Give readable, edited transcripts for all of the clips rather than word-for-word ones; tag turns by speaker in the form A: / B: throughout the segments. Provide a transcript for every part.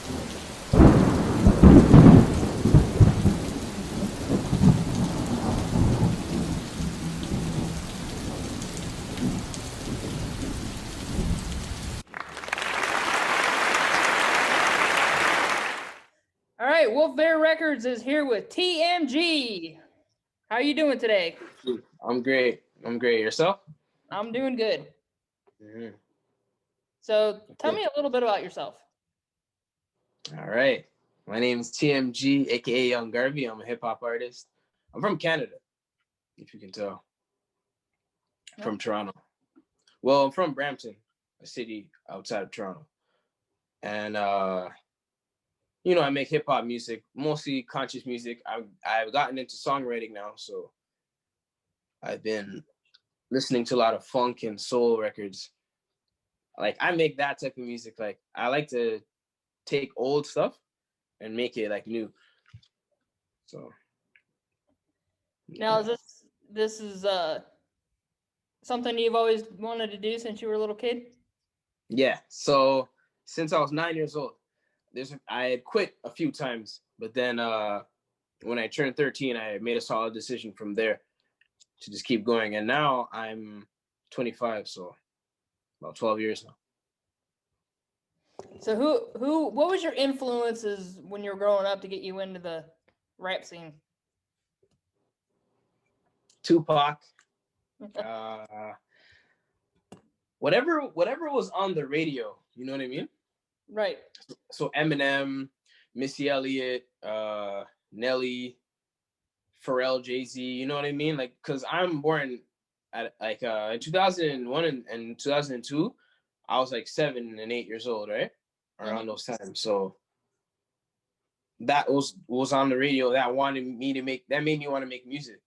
A: All right, Wolf Bear Records is here with TMG. How are you doing today?
B: I'm great. I'm great. Yourself?
A: I'm doing good.
B: Mm-hmm.
A: So tell me a little bit about yourself.
B: All right. My name is TMG, aka Young Garvey. I'm a hip hop artist. I'm from Canada, if you can tell. From Toronto. Well, I'm from Brampton, a city outside of Toronto. And I make hip hop music, mostly conscious music. I've gotten into songwriting now, so I've been listening to a lot of funk and soul records. Like I make that type of music. Like I like to take old stuff and make it like new. So
A: now, this is something you've always wanted to do since you were a little kid?
B: Yeah. So since I was 9 years old, I had quit a few times, but then when I turned 13, I made a solid decision from there to just keep going. And now I'm 25, so about 12 years now.
A: So what was your influences when you were growing up to get you into the rap scene?
B: Tupac, whatever was on the radio, you know what I mean?
A: Right.
B: So Eminem, Missy Elliott, Nelly, Pharrell, Jay-Z, you know what I mean? Like, cause I'm born at like in 2001 and 2002, I was like 7 and 8 years old, right? Around those times. So that was on the radio. That made me want to make music.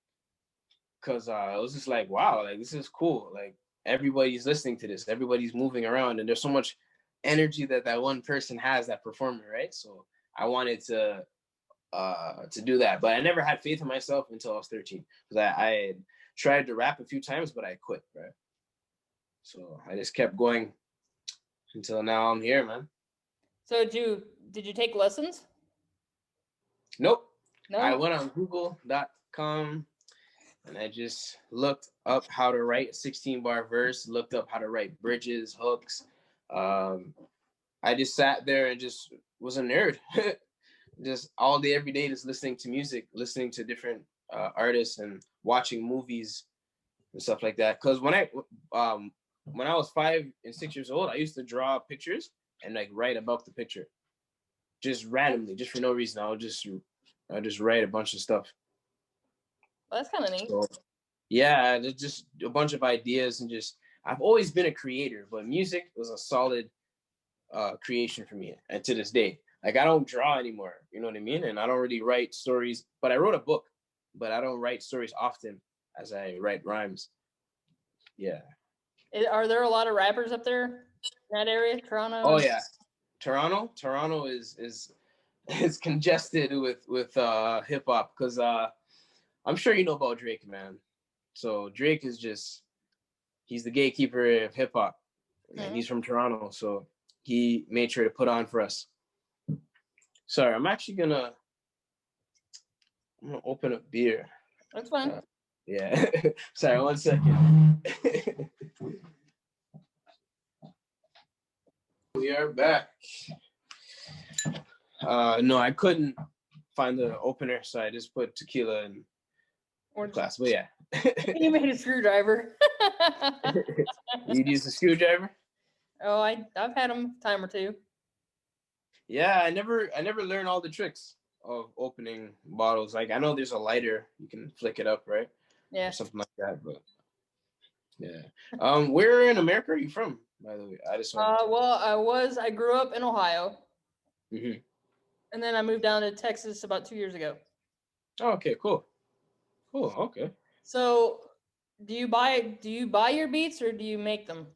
B: Cause it was just like, wow, like this is cool. Like everybody's listening to this, everybody's moving around, and there's so much energy that one person has, that performer, right? So I wanted to do that, but I never had faith in myself until I was 13, because I had tried to rap a few times, but I quit, right? So I just kept going until now I'm here, man.
A: So did you take lessons?
B: Nope.
A: No.
B: I went on google.com and I just looked up how to write a 16-bar verse, looked up how to write bridges, hooks. I just sat there and just was a nerd. Just all day, every day, just listening to music, listening to different artists, and watching movies and stuff like that. Because when I was 5 and 6 years old, I used to draw pictures and like write about the picture, just randomly, just for no reason. I'll just write a bunch of stuff.
A: Well, that's kind of neat.
B: So, yeah, there's just a bunch of ideas, and just I've always been a creator, but music was a solid creation for me, and to this day. Like I don't draw anymore, you know what I mean? And I don't really write stories, but I wrote a book, but I don't write stories often as I write rhymes. Yeah.
A: Are there a lot of rappers up there in that area, Toronto?
B: Oh yeah, Toronto is congested with hip hop, because I'm sure you know about Drake, man. So Drake is he's the gatekeeper of hip hop, and he's from Toronto, so he made sure to put on for us. Sorry, I'm gonna open up beer.
A: That's fine.
B: Yeah. Sorry, 1 second. We are back. No, I couldn't find the opener, so I just put tequila in the glass. But yeah.
A: You made a screwdriver.
B: You'd use a screwdriver?
A: Oh, I've had them a time or two.
B: Yeah, I never learned all the tricks of opening bottles. Like I know there's a lighter, you can flick it up, right?
A: Yeah.
B: Or something like that, but yeah. Where in America are you from, by the way? I just
A: I grew up in Ohio.
B: Mm-hmm.
A: And then I moved down to Texas about 2 years ago.
B: Oh, okay, cool. Okay.
A: So, do you buy your beats or do you make them?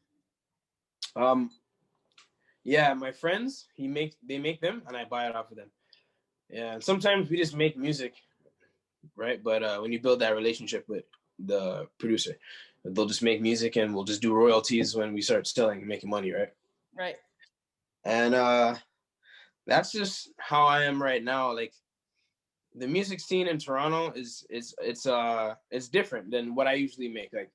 B: Yeah, my friends, they make them and I buy it off of them. Yeah, and sometimes we just make music, right? But when you build that relationship with the producer, they'll just make music and we'll just do royalties when we start selling and making money, right?
A: Right.
B: And that's just how I am right now. Like the music scene in Toronto it's different than what I usually make. Like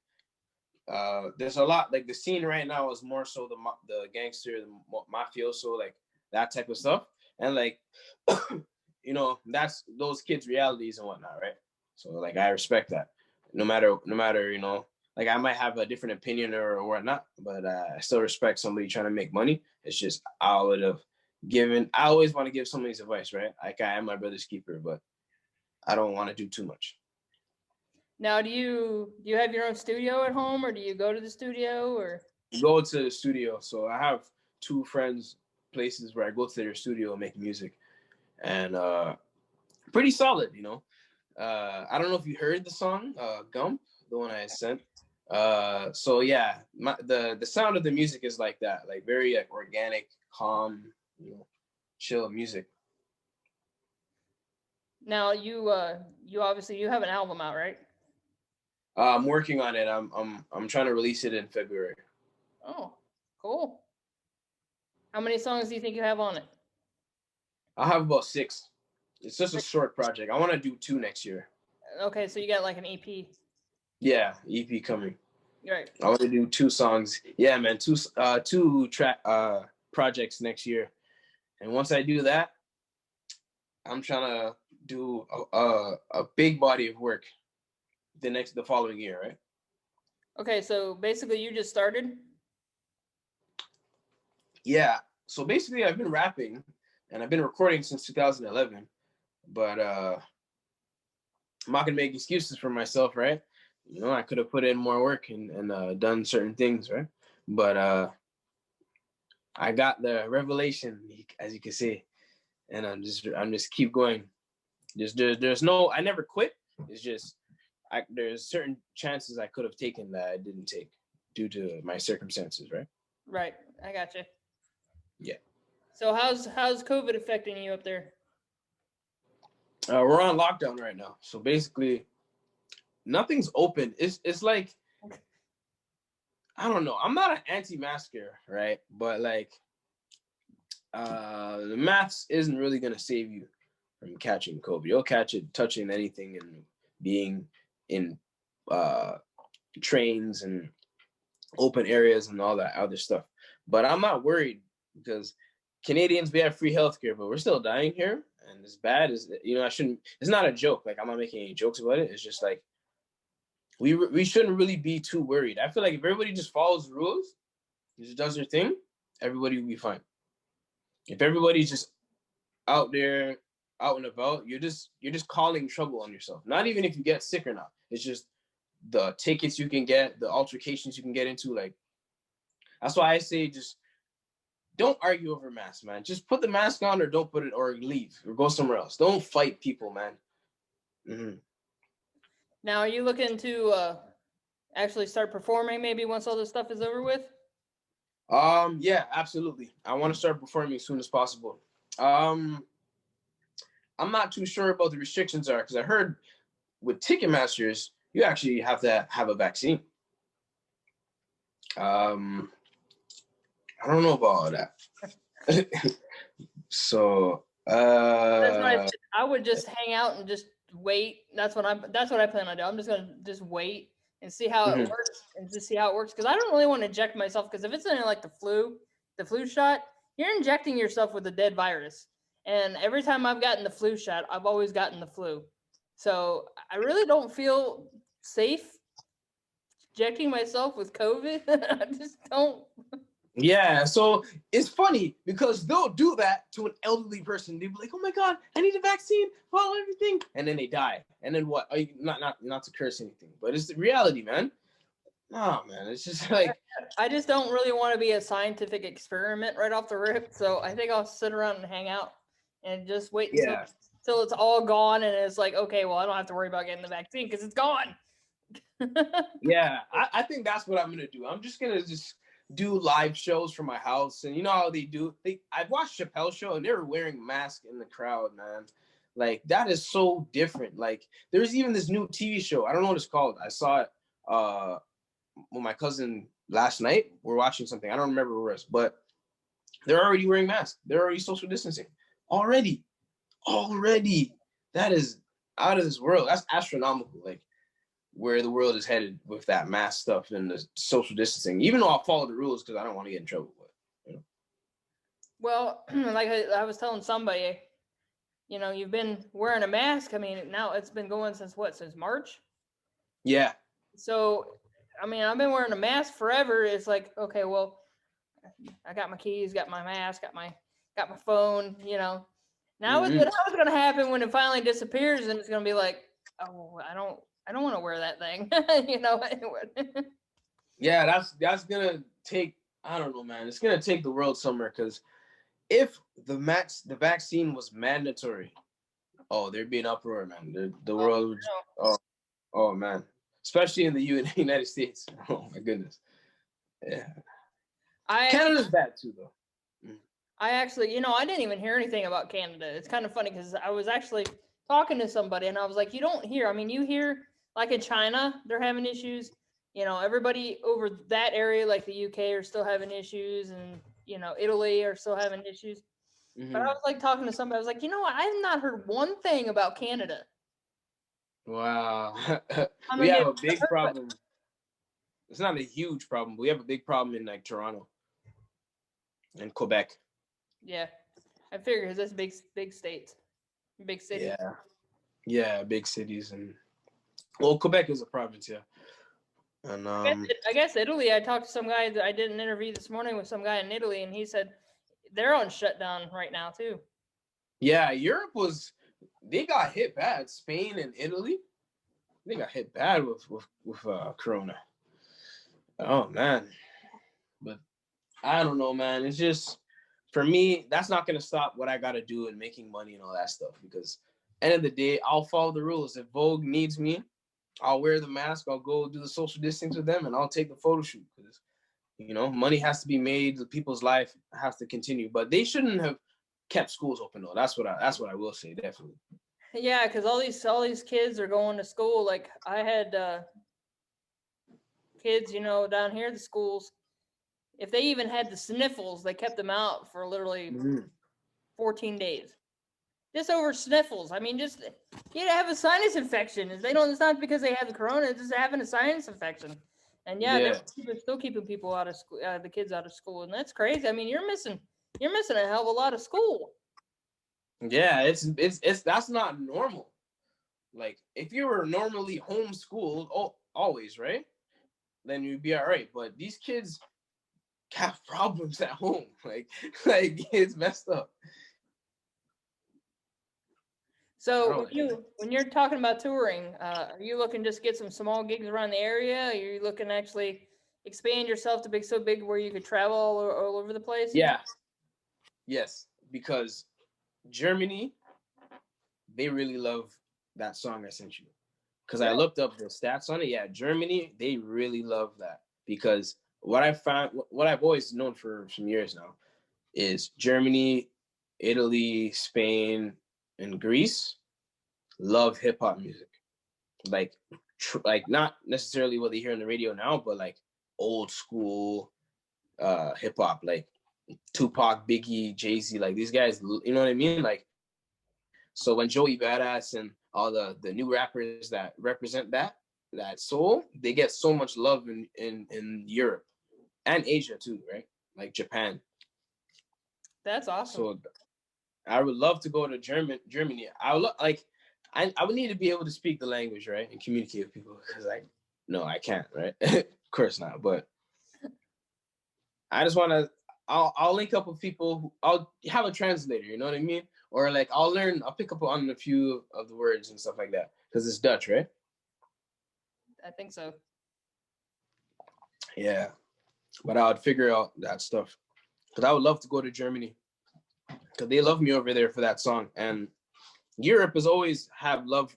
B: there's a lot like the scene right now is more so the gangster, the mafioso, like that type of stuff, and like that's those kids' realities and whatnot, right? So like I respect that, no matter like I might have a different opinion or whatnot, but I still respect somebody trying to make money. It's just I would have given. I always want to give somebody's advice, right? Like I am my brother's keeper, but I don't want to do too much.
A: Now, do you have your own studio at home, or do you go to the studio, or?
B: Go to the studio. So I have two friends places where I go to their studio and make music, and pretty solid. I don't know if you heard the song Gump, the one I sent. So yeah, the sound of the music is like that, like very like organic, calm, chill music.
A: Now you obviously you have an album out, right?
B: I'm working on it. I'm trying to release it in February.
A: Oh, cool. How many songs do you think you have on it?
B: I'll have about 6. It's just a short project. I want to do 2 next year.
A: Okay, so you got like an EP.
B: Yeah, EP coming.
A: Right.
B: I want to do 2 songs. Yeah, man, two track projects next year. And once I do that, I'm trying to do a big body of work the following year, right?
A: Okay, so basically you just started.
B: Yeah. So basically, I've been rapping and I've been recording since 2011, but I'm not gonna make excuses for myself, right? I could have put in more work and done certain things, right? But I got the revelation, as you can see, and I'm just keep going. There's no I never quit. It's just there's certain chances I could have taken that I didn't take due to my circumstances, right?
A: Right. I got you.
B: Yeah.
A: So how's COVID affecting you up there?
B: We're on lockdown right now, so basically nothing's open. It's like I don't know. I'm not an anti-masker, right? But like the mask isn't really gonna save you from catching COVID. You'll catch it touching anything and being in uh trains and open areas and all that other stuff. But I'm not worried because Canadians, we have free healthcare, but we're still dying here. And as bad as I shouldn't. It's not a joke. Like I'm not making any jokes about it. It's just like we shouldn't really be too worried. I feel like if everybody just follows the rules, just does their thing, everybody will be fine. If everybody's just out there, out and about, you're just calling trouble on yourself. Not even if you get sick or not. It's just the tickets you can get, the altercations you can get into. Like that's why I say just don't argue over masks, man. Just put the mask on or don't put it or leave or go somewhere else. Don't fight people, man. Mm-hmm.
A: Now are you looking to actually start performing maybe once all this stuff is over with?
B: Yeah, absolutely. I want to start performing as soon as possible. Um, I'm not too sure about the restrictions are because I heard with Ticketmasters you actually have to have a vaccine. Um, I don't know about all that. So
A: That's what I said. I would just hang out and just wait. That's what I plan on doing. I'm just gonna just wait and see how it
B: mhm.
A: works and just see how it works because I don't really want to inject myself because if it's something like the flu shot, you're injecting yourself with a dead virus. And every time I've gotten the flu shot, I've always gotten the flu. So I really don't feel safe injecting myself with COVID. I just don't.
B: Yeah, so it's funny because they'll do that to an elderly person. They'll be like, "Oh my god, I need a vaccine, follow everything," and then they die. And then what? Are you, not to curse anything, but it's the reality, man. No, man, it's just like
A: I just don't really want to be a scientific experiment right off the rip. So I think I'll sit around and hang out and just wait until
B: yeah,
A: it's all gone and it's like, okay, well, I don't have to worry about getting the vaccine because it's gone.
B: yeah. I think that's what I'm gonna do. I'm just gonna just do live shows from my house, and you know how they do. I've watched Chappelle show, and they were wearing masks in the crowd, man. Like that is so different. Like there's even this new TV show. I don't know what it's called. I saw it with my cousin last night. We're watching something. I don't remember what it was, but they're already wearing masks. They're already social distancing. already. That is out of this world. That's astronomical. Like where the world is headed with that mask stuff and the social distancing. Even though I'll follow the rules because I don't want to get in trouble. But
A: Well, like I was telling somebody, you've been wearing a mask. I mean, now it's been going since what? Since March?
B: yeah.
A: So, I mean, I've been wearing a mask forever. It's like, okay, well, I got my keys, got my mask, got my phone. Now what's going to happen when it finally disappears, and it's going to be like, oh, I don't want to wear that thing.
B: Yeah, that's gonna take. I don't know, man. It's gonna take the world somewhere because if the vaccine was mandatory, oh, there'd be an uproar, man. The world would. Oh man, especially in the United States. Oh my goodness. Yeah. Canada's bad too, though.
A: I actually, I didn't even hear anything about Canada. It's kind of funny because I was actually talking to somebody and I was like, you don't hear. I mean, you hear like in China, they're having issues. Everybody over that area, like the UK, are still having issues, and Italy are still having issues. But I was like talking to somebody. I was like, what? I've not heard one thing about Canada.
B: Wow. We have a big problem. It's not a huge problem, but we have a big problem in like Toronto and Quebec.
A: Yeah, I figure because that's big states, big cities.
B: Yeah, big cities, and well, Quebec is a province, yeah. And
A: I guess Italy. I talked to some guy that I did an interview this morning with some guy in Italy, and he said they're on shutdown right now too.
B: Yeah, Europe they got hit bad. Spain and Italy, they got hit bad with Corona. Oh man, but I don't know, man. It's just for me, that's not gonna stop what I gotta do and making money and all that stuff. Because end of the day, I'll follow the rules. If Vogue needs me, I'll wear the mask. I'll go do the social distance with them, and I'll take the photo shoot. Because money has to be made. The people's life has to continue. But they shouldn't have kept schools open though. That's what I will say, definitely.
A: Yeah, because all these kids are going to school. Like I had kids, down here at the schools. If they even had the sniffles, they kept them out for literally 14 days. Just over sniffles. I mean, just have a sinus infection. They don't. It's not because they have the corona. It's just having a sinus infection. And they're still keeping people out of school, the kids out of school, and that's crazy. I mean, you're missing a hell of a lot of school.
B: Yeah, it's that's not normal. Like if you were normally homeschooled, always right, then you'd be all right. But these kids have problems at home. Like it's messed up.
A: So when you're talking about touring, are you looking just get some small gigs around the area? Are you looking to actually expand yourself to so big where you could travel all over the place?
B: Yeah. Yes, because Germany, they really love that song I sent you. Because I looked up the stats on it. Yeah, Germany, they really love that. Because what I've always known for some years now is Germany, Italy, Spain, and Greece love hip hop music. Like not necessarily what they hear on the radio now, but like old school hip hop, like Tupac, Biggie, Jay-Z, like these guys, you know what I mean? Like, so when Joey Badass and all the new rappers that represent that soul, they get so much love in Europe and Asia too, right? Like Japan.
A: That's awesome.
B: So I would love to go to Germany. I would need to be able to speak the language, right, and communicate with people because no, I can't, right? Of course not. But I just want to. I'll link up with people. I'll have a translator. You know what I mean? Or like I'll pick up on a few of the words and stuff like that because it's Dutch, right?
A: I think so.
B: Yeah, but I would figure out that stuff because I would love to go to Germany because they love me over there for that song. And Europe always has love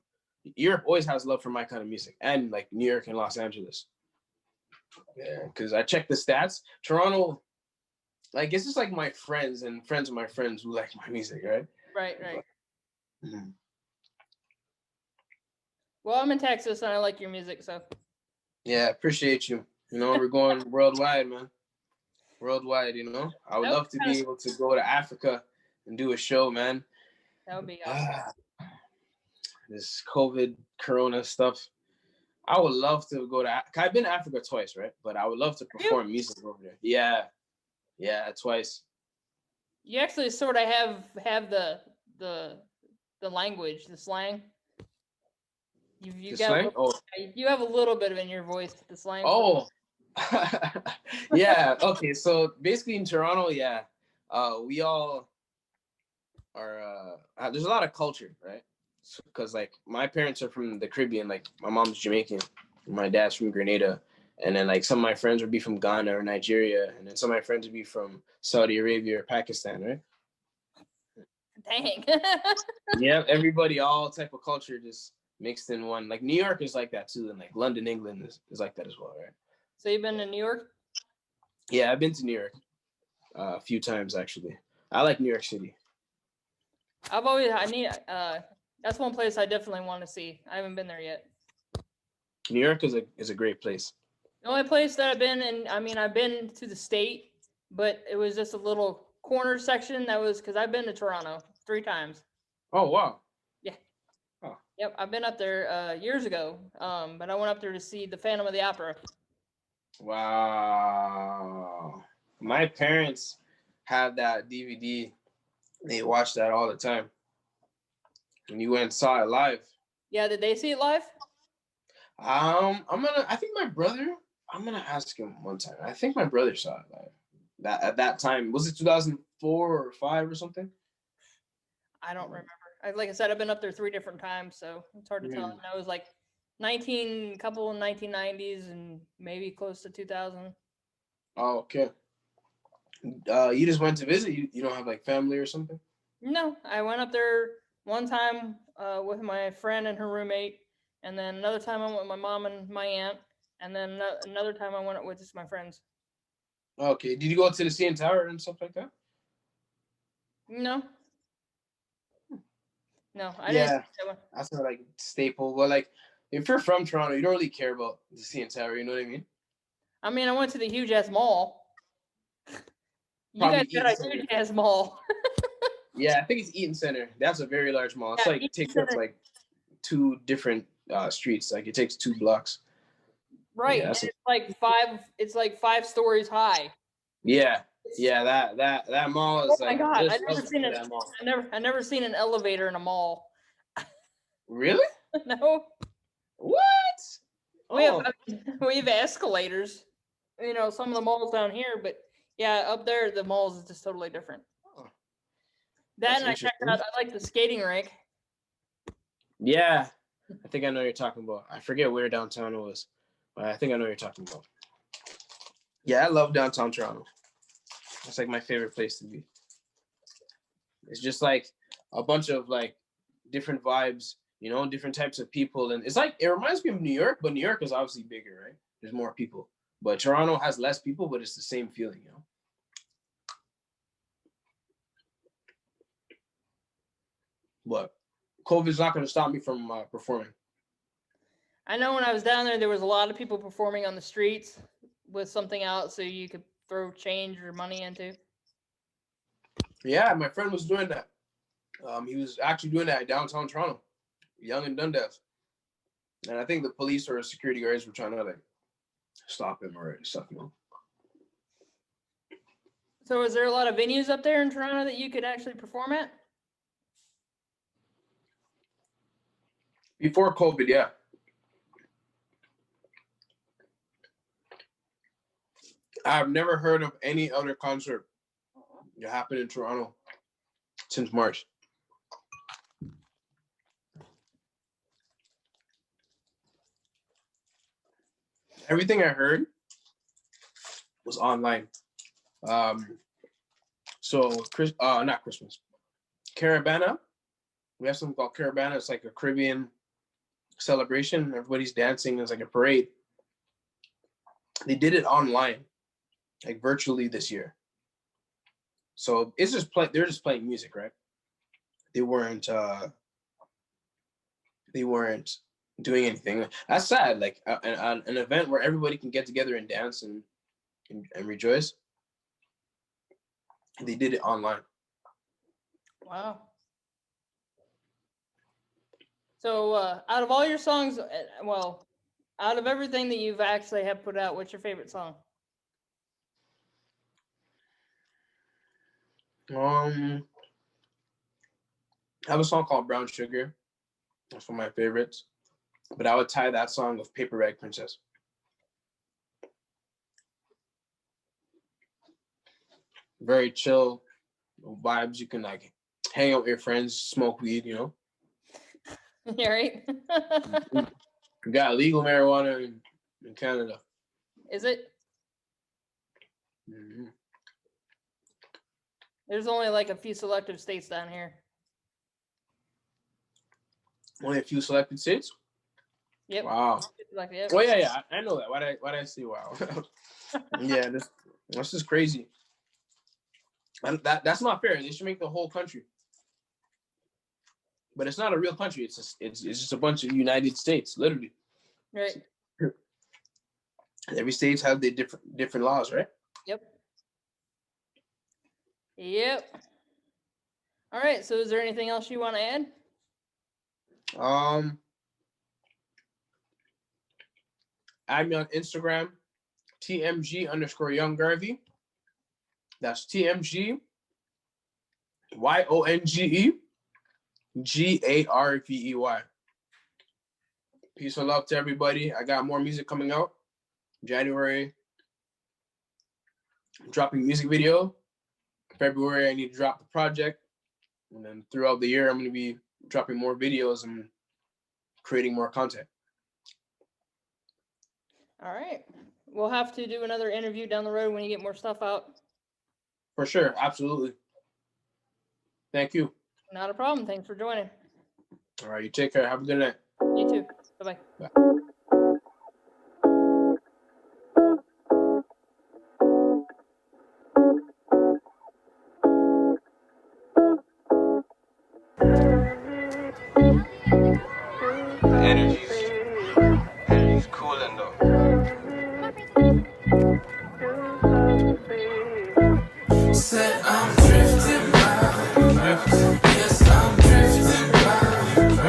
B: for my kind of music, and like New York and Los Angeles. Yeah, because I checked the stats. Toronto, like it's just like my friends and friends of my friends who like my music, right?
A: Right. Mm-hmm. Well, I'm in Texas and I like your music, so.
B: Yeah, appreciate you. We're going worldwide, man. Worldwide, I would love to be able to go to Africa and do a show, man.
A: That would be awesome.
B: This COVID Corona stuff. I would love to go to. I've been to Africa twice, right? But I would love to perform music over there. Yeah, twice.
A: You actually sort of have the language, the slang. You
B: The
A: got
B: slang?
A: you have a little bit of it in your voice, the slang.
B: Oh. Yeah. Okay. So basically in Toronto, yeah, we all are. There's a lot of culture, right? Because like my parents are from the Caribbean. Like my mom's Jamaican, my dad's from Grenada, and then like some of my friends would be from Ghana or Nigeria, and then some of my friends would be from Saudi Arabia or Pakistan, right?
A: Dang.
B: Yeah, everybody, all type of culture just mixed in one. Like New York is like that too, and like London, England is like that as well, right?
A: So you've been to New York?
B: Yeah, I've been to New York a few times actually. I like New York City.
A: That's one place I definitely want to see. I haven't been there yet.
B: New York is a great place.
A: The only place that I've been, and I mean, I've been to the state, but it was just a little corner section that was because I've been to Toronto 3 times.
B: Oh wow.
A: Yeah.
B: Oh.
A: Yep, I've been up there years ago. But I went up there to see the Phantom of the Opera.
B: Wow. My parents had that DVD. They watched that all the time. And you went and saw it live.
A: Yeah, did they see it live?
B: I think my brother, I'm gonna ask him one time. I think my brother saw it live. That at that time, was it 2004 or 5 or something?
A: I don't remember. Like I said, I've been up there 3 different times, so it's hard to tell. And I was like 1990s and maybe close to 2000.
B: Oh, okay. You just went to visit. You don't have like family or something?
A: No, I went up there one time with my friend and her roommate, and then another time I went with my mom and my aunt, and then another time I went with just my friends.
B: Okay. Did you go to the CN Tower and stuff like that?
A: No. No, I
B: Yeah,
A: didn't.
B: that's not like staple. But like, if you're from Toronto, you don't really care about the CN Tower. You know what I mean?
A: I mean, I went to the huge ass mall. You
B: Probably
A: guys got
B: Eaton
A: a
B: Center.
A: huge ass mall.
B: Yeah, I think it's Eaton Center. That's a very large mall. It's
A: Yeah,
B: like
A: Eaton
B: takes up
A: Center.
B: like 2 different streets. Like it takes 2 blocks.
A: Right,
B: Yeah,
A: and it's like 5. It's like 5 stories high.
B: yeah. That mall
A: Oh
B: is
A: my
B: like
A: god,
B: there's levels to that mall.
A: I never seen an elevator in a mall.
B: Really?
A: No.
B: What? Oh,
A: We have escalators. You know, some of the malls down here, but yeah, up there the malls is just totally different.
B: that's
A: Then I checked
B: interesting.
A: out. I like the skating rink.
B: Yeah, I think I know what you're talking about. I forget where downtown it was, but I think I know what you're talking about. Yeah, I love downtown Toronto. It's like my favorite place to be. It's just like a bunch of like different vibes, different types of people, and it's like it reminds me of New York, but New York is obviously bigger, right? There's more people, but Toronto has less people, but it's the same feeling. But COVID's not going to stop me from performing.
A: I know when I was down there was a lot of people performing on the streets with something out so you could throw change or money into.
B: Yeah, my friend was doing that. He was actually doing that at downtown Toronto, Yonge and Dundas. And I think the police or security guards were trying to like stop him or stuff.
A: So is there a lot of venues up there in Toronto that you could actually perform at?
B: Before COVID, yeah. I've never heard of any other concert that happened in Toronto since March. Everything I heard was online. So not Christmas. Caravana. We have something called Caravana. It's like a Caribbean celebration. Everybody's dancing. It's like a parade. They did it online, like virtually this year. So it's just they're just playing music, right? They weren't doing anything. That's sad. Like an event where everybody can get together and dance and rejoice. They did it online.
A: Wow. So, out of all your songs, well, out of everything that you've actually have put out, what's your favorite song?
B: I have a song called Brown Sugar. That's one of my favorites. But I would tie that song with Paper Bag Princess. Very chill vibes. You can like hang out with your friends, smoke weed, you know.
A: Yeah, right?
B: You got legal marijuana in Canada.
A: Is it?
B: Mm-hmm.
A: There's only like a few selective states down here.
B: Only a few selected states?
A: Yep.
B: Wow.
A: Yep.
B: Oh yeah. I know that. Why did I say wow? Yeah, this is crazy. And that's not fair. They should make the whole country. But it's not a real country. It's just a bunch of United States, literally.
A: Right.
B: Every state has their different laws, right?
A: Yep. All right. So, is there anything else you want to add?
B: Add me on Instagram, TMG_YoungGarvey. That's TMG YONGE GARVEY. Peace and love to everybody. I got more music coming out. January, I'm dropping music video. February, I need to drop the project. And then throughout the year, I'm going to be dropping more videos and creating more content.
A: All right. We'll have to do another interview down the road when you get more stuff out.
B: For sure. Absolutely. Thank you.
A: Not a problem. Thanks for joining.
B: All right. You take care. Have a good night.
A: You too. Bye-bye.
B: Bye.
C: Energy's cooling though. Said I'm drifting by. Yes, I'm drifting by. I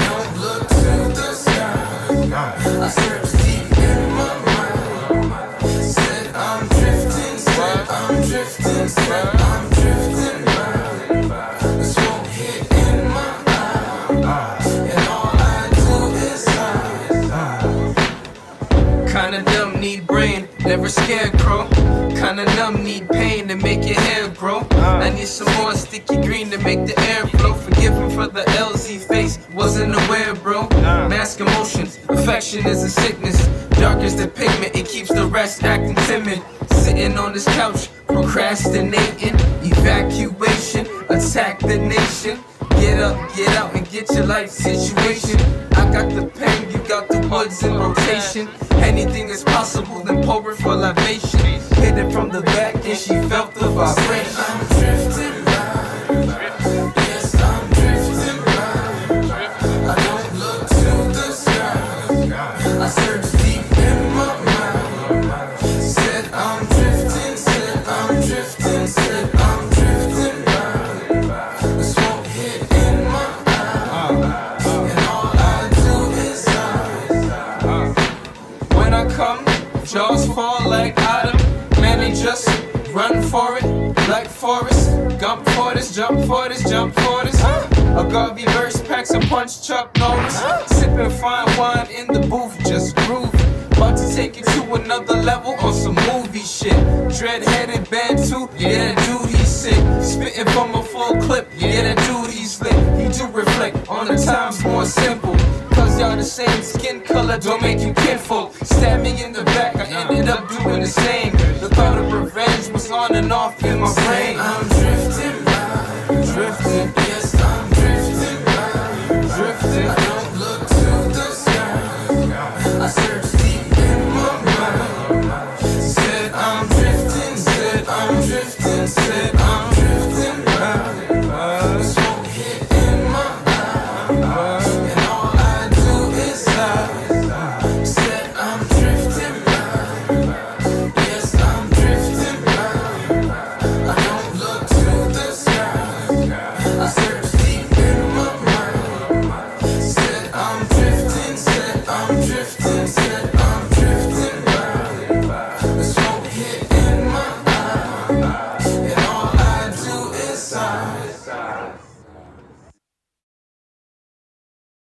C: don't look to the sky. I search deep in my mind. Said I'm drifting, said I'm drifting, said I'm drifting by. The smoke hit in my eye, and all I do is hide. Kinda dumb, need brain, never scarecrow. Kinda numb, need pain to make your hair grow. I need some more sticky green to make the air flow. Forgive him for the LZ face, wasn't aware, bro. Mask emotions, affection is a sickness. Dark as the pigment, it keeps the rest acting timid. Sitting on this couch, procrastinating. Evacuation, attack the nation. Get up, get out, and get your life situation. I got the pen, you got the woods in rotation. Anything is possible, then pour it for libation. Hit it from the back, and she felt the vibration. I'm drifting by. Yes, I'm drifting by. I don't look to the sky. I search deep in my mind. Said I'm drifting, said I'm drifting, said I'm drifting by. The smoke hit in my eye, and all I do is hide. When I come, jaws fall like Adam. Man, they just run for it, like Forrest. Gump for this, jump for this, jump for this. A Garvey verse packs a punch, Chuck Norris. Sipping fine wine in the booth, just groovy. About to take it to another level on some movie shit. Dread-headed band too, yeah, that dude he's sick. Spitting from a full clip, yeah, that dude he's lit. He do reflect on the times more simple. Cause y'all the same skin color, don't make you kinfolk. Stab me in the back, I ended up doing the same.